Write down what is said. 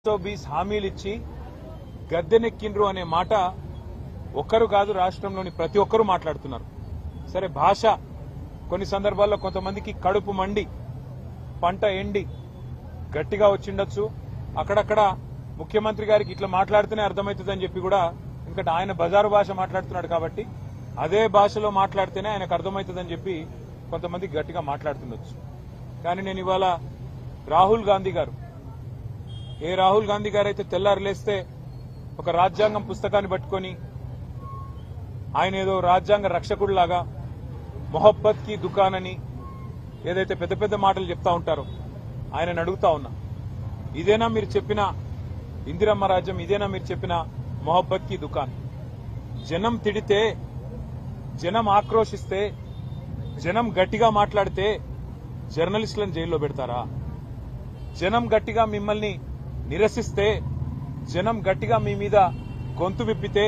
120 హామీలు ఇచ్చి గద్దెనెక్కిండ్రు అనే మాట ఒక్కరు కాదు, రాష్ట్రంలోని ప్రతి ఒక్కరూ మాట్లాడుతున్నారు. సరే, భాష కొన్ని సందర్భాల్లో కొంతమందికి కడుపు మండి పంట ఎండి గట్టిగా వచ్చిండొచ్చు. అక్కడక్కడ ముఖ్యమంత్రి గారికి ఇట్లా మాట్లాడితేనే అర్థమవుతుందని చెప్పి కూడా, ఎందుకంటే ఆయన బజారు భాష మాట్లాడుతున్నాడు కాబట్టి అదే భాషలో మాట్లాడితేనే ఆయనకు అర్థమవుతుందని చెప్పి కొంతమంది గట్టిగా మాట్లాడుతుండొచ్చు. కానీ నేను ఇవాళ రాహుల్ గాంధీ గారు అయితే తెల్లారు లేస్తే ఒక రాజ్యాంగం పుస్తకాన్ని పట్టుకొని ఆయన ఏదో రాజ్యాంగ రక్షకుడిలాగా మొహబ్బత్ కి దుకాన్ అని ఏదైతే పెద్ద పెద్ద మాటలు చెప్తా ఉంటారో ఆయనను అడుగుతా ఉన్నా, ఇదేనా మీరు చెప్పిన ఇందిరమ్మ రాజ్యం? ఇదేనా మీరు చెప్పిన మొహబ్బత్ కి దుకాన్? జనం తిడితే, జనం ఆక్రోశిస్తే, జనం గట్టిగా మాట్లాడితే జర్నలిస్టులను జైల్లో పెడతారా? జనం గట్టిగా మిమ్మల్ని నిరసిస్తే, జనం గట్టిగా మీ మీద గొంతు విప్పితే